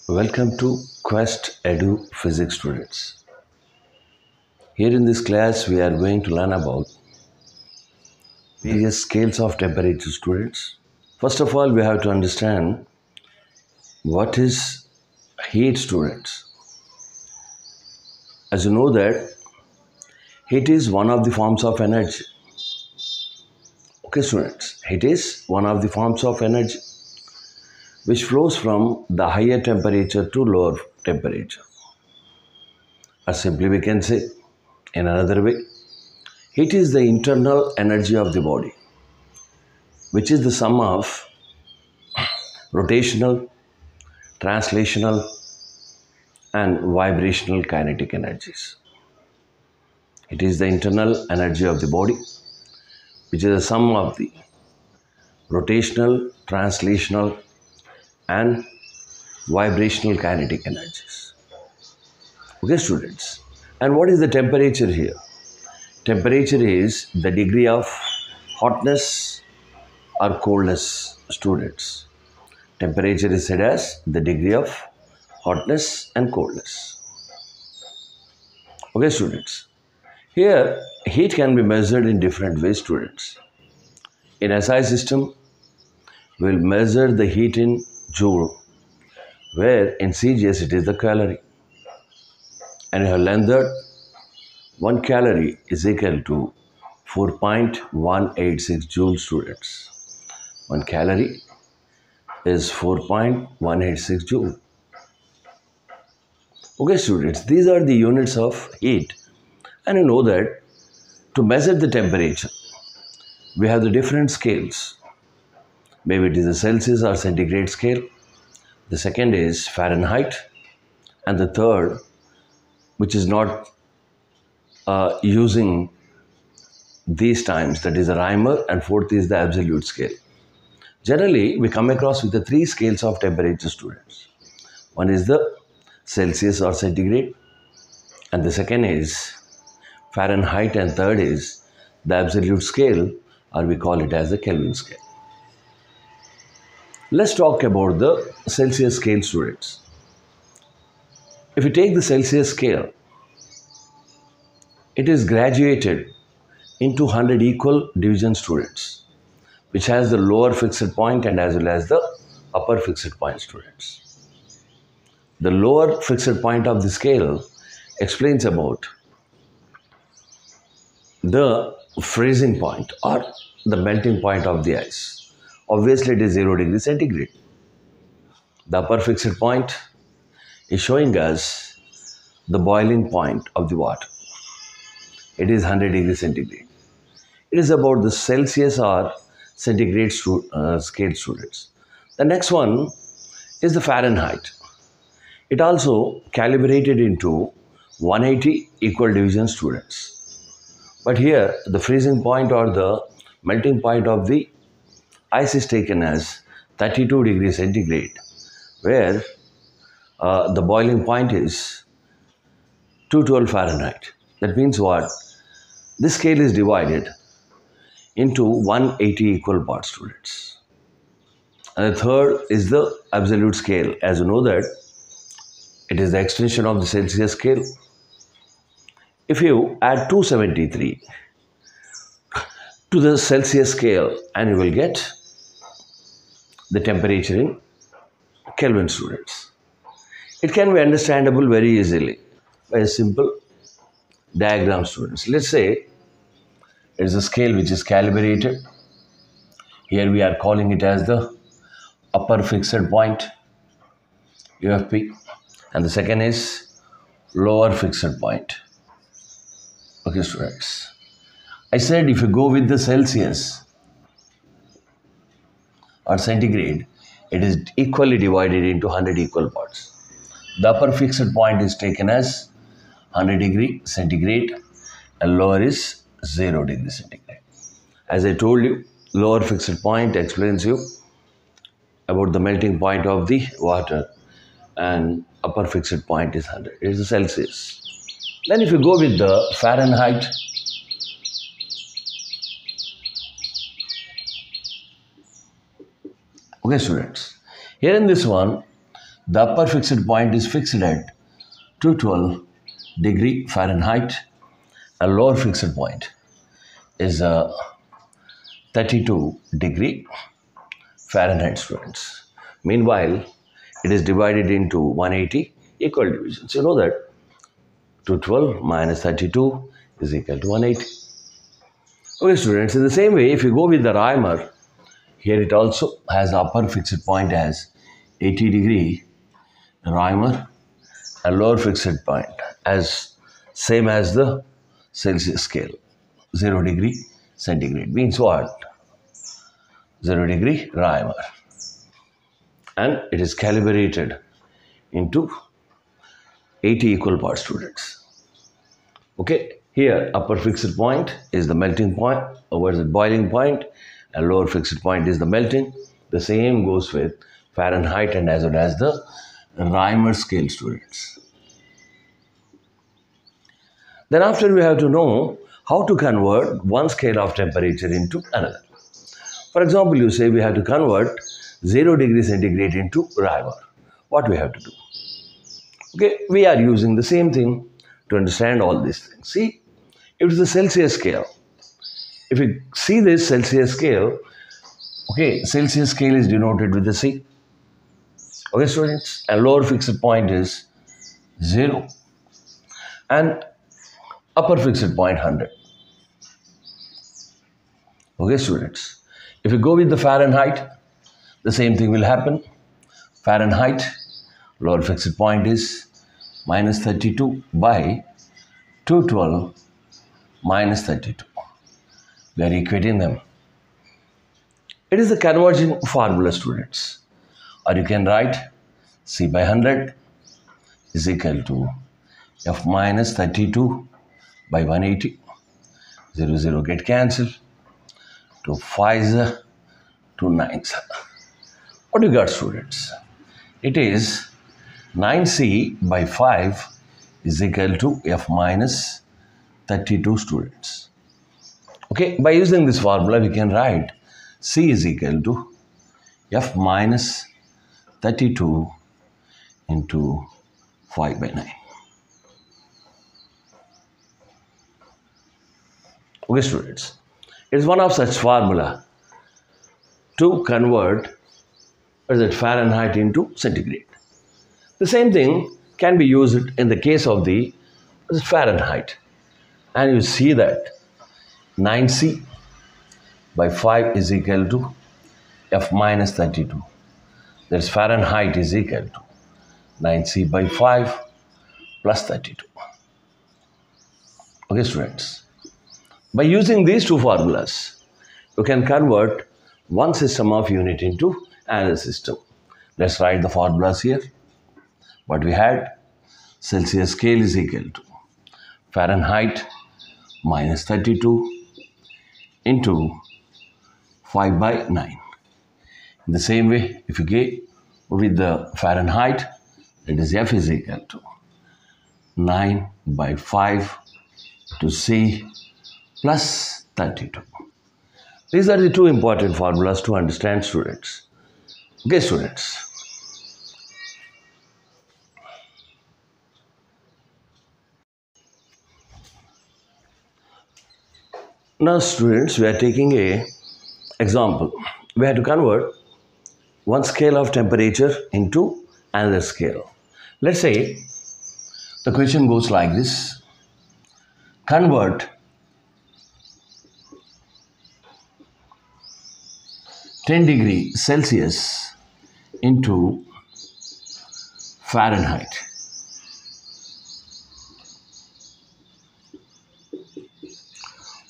Welcome to Quest Edu Physics students. Here in this class we are going to learn about various scales of temperature students. First of all we have to understand what is heat students. As you know that heat is one of the forms of energy. Okay students, heat is one of the forms of energy which flows from the higher temperature to lower temperature. Or simply we can say in another way, heat is the internal energy of the body, which is the sum of rotational, translational, and vibrational kinetic energies. It is the internal energy of the body, which is the sum of the rotational, translational, and vibrational kinetic energies. Okay, students. And what is the temperature here? Temperature is the degree of hotness or coldness, students. Temperature is said as the degree of hotness and coldness. Okay, students. Here, heat can be measured in different ways, students. In SI system, we will measure the heat in joule, where in CGS it is the calorie. And you have learned that 1 calorie is equal to 4.186 joules, students. 1 calorie is 4.186 joule. Okay, students, these are the units of heat. And you know that to measure the temperature, we have the different scales. Maybe it is a Celsius or centigrade scale. The second is Fahrenheit. And the third, which is not using these times, that is a Reimer, and fourth is the absolute scale. Generally, we come across with the three scales of temperature, students. One is the Celsius or centigrade, and the second is Fahrenheit, and third is the absolute scale, or we call it as the Kelvin scale. Let's talk about the Celsius scale, students. If you take the Celsius scale, it is graduated into 100 equal division, students, which has the lower fixed point and as well as the upper fixed point, students. The lower fixed point of the scale explains about the freezing point or the melting point of the ice. Obviously, it is 0 degree centigrade. The upper fixed point is showing us the boiling point of the water. It is 100 degree centigrade. It is about the Celsius or centigrade scale, students. The next one is the Fahrenheit. It also calibrated into 180 equal division, students. But here the freezing point or the melting point of the ice is taken as 32 degrees centigrade, where the boiling point is 212 Fahrenheit. That means what? This scale is divided into 180 equal parts, students. And the third is the absolute scale. As you know that it is the extension of the Celsius scale. If you add 273 to the Celsius scale, and you will get the temperature in Kelvin, students. It can be understandable very easily by a simple diagram, students. Let's say it is a scale which is calibrated. Here we are calling it as the upper fixed point, UFP, and the second is lower fixed point. Okay, students. I said if you go with the Celsius or centigrade, it is equally divided into 100 equal parts. The upper fixed point is taken as 100 degree centigrade and lower is 0 degree centigrade. As I told you, lower fixed point explains you about the melting point of the water and upper fixed point is 100. It is the Celsius. Then if you go with the Fahrenheit, okay, students, here in this one, The upper fixed point is fixed at 212 degree Fahrenheit, and lower fixed point is 32 degree Fahrenheit, students. Meanwhile, it is divided into 180 equal divisions. You know that 212 minus 32 is equal to 180. Okay, students, in the same way, if you go with the Reimer, here it also has the upper fixed point as 80 degree Reimer and lower fixed point as same as the Celsius scale, 0 degree centigrade. Means what? 0 degree Reimer. And it is calibrated into 80 equal parts, students. Okay, here upper fixed point is the melting point, over the boiling point, and lower fixed point is the melting. The same goes with Fahrenheit and as well as the Reimer scale, students. Then after we have to know how to convert one scale of temperature into another. For example, you say we have to convert 0 degree centigrade into Reimer. What we have to do? Okay, we are using the same thing to understand all these things. See, it is the Celsius scale. If you see this Celsius scale, okay, Celsius scale is denoted with the C. Okay, students, and lower fixed point is 0 and upper fixed point 100. Okay, students, if you go with the Fahrenheit, the same thing will happen. Fahrenheit, lower fixed point is minus 32 by 212 minus 32. We are equating them. It is the conversion formula, students. Or you can write C by 100 is equal to F minus 32 by 180. 0, 0 get cancelled. 2 5s, 2 9s. What do you got, students? It is 9C by 5 is equal to F minus 32, students. Okay, by using this formula, we can write C is equal to F minus 32 into 5 by 9. Okay, students, it is one of such formula to convert Fahrenheit into centigrade. The same thing can be used in the case of the Fahrenheit. And you see that 9C by 5 is equal to F minus 32. That is Fahrenheit is equal to 9C by 5 plus 32. Okay, students. By using these two formulas, you can convert one system of unit into another system. Let's write the formulas here. What we had, Celsius scale is equal to Fahrenheit minus 32 into 5 by 9. In the same way, if you get with the Fahrenheit, it is F is equal to 9 by 5 to C plus 32. These are the two important formulas to understand, students. Okay, students. Now, students, we are taking a example. We have to convert one scale of temperature into another scale. Let's say the question goes like this. Convert 10 degree Celsius into Fahrenheit.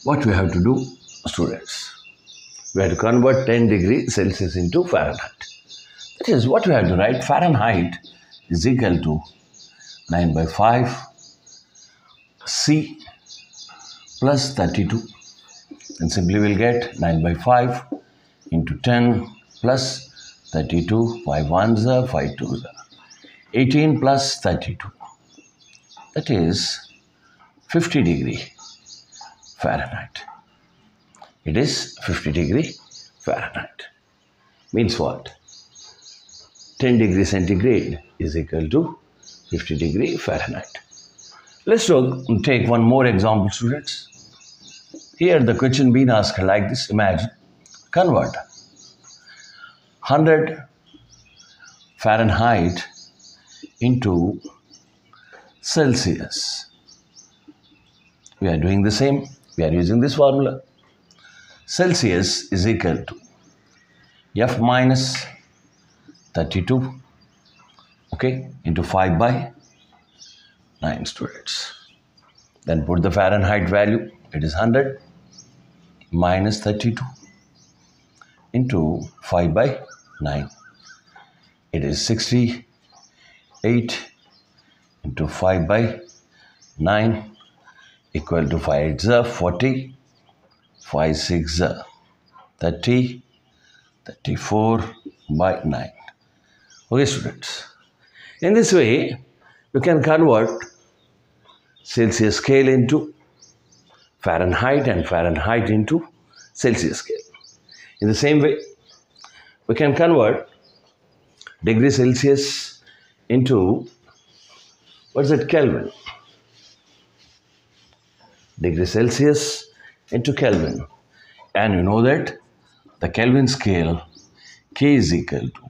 What we have to do, students? We have to convert 10 degree Celsius into Fahrenheit. That is what we have to write. Fahrenheit is equal to 9 by 5 C plus 32. And simply we'll get 9 by 5 into 10 plus 32. 5 1s are 5 2s are 18 plus 32. That is 50 degree Fahrenheit. It is 50 degree Fahrenheit. Means what? 10 degree centigrade is equal to 50 degree Fahrenheit. Let's take one more example, students. Here the question being asked like this. Imagine, convert 100 Fahrenheit into Celsius. We are doing the same. We are using this formula. Celsius is equal to F minus 32, okay, into 5 by 9, students. Then put the Fahrenheit value. It is 100 minus 32 into 5 by 9. It is 68 into 5 by 9 equal to 5 8s are 40, 5 6s are 30, 34 by 9. Okay, students. In this way, you can convert Celsius scale into Fahrenheit and Fahrenheit into Celsius scale. In the same way, we can convert degree Celsius into, what's it, Kelvin. Degree Celsius into Kelvin. And you know that the Kelvin scale, K is equal to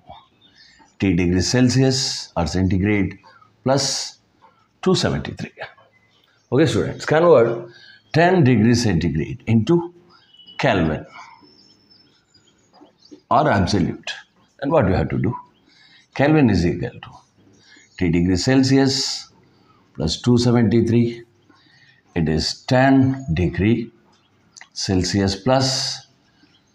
T degrees Celsius or centigrade plus 273. Okay, students, convert 10 degrees centigrade into Kelvin or absolute. And what you have to do? Kelvin is equal to T degrees Celsius plus 273. It is 10 degree Celsius plus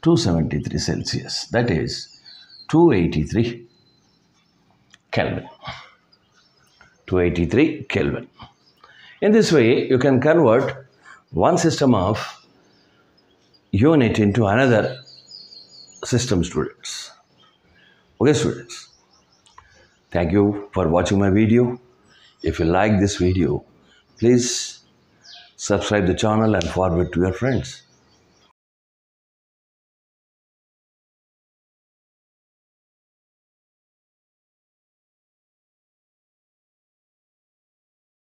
273 Celsius. That is 283 Kelvin. 283 Kelvin. In this way, you can convert one system of unit into another system, students. Okay, students. Thank you for watching my video. If you like this video, please subscribe the channel and forward to your friends.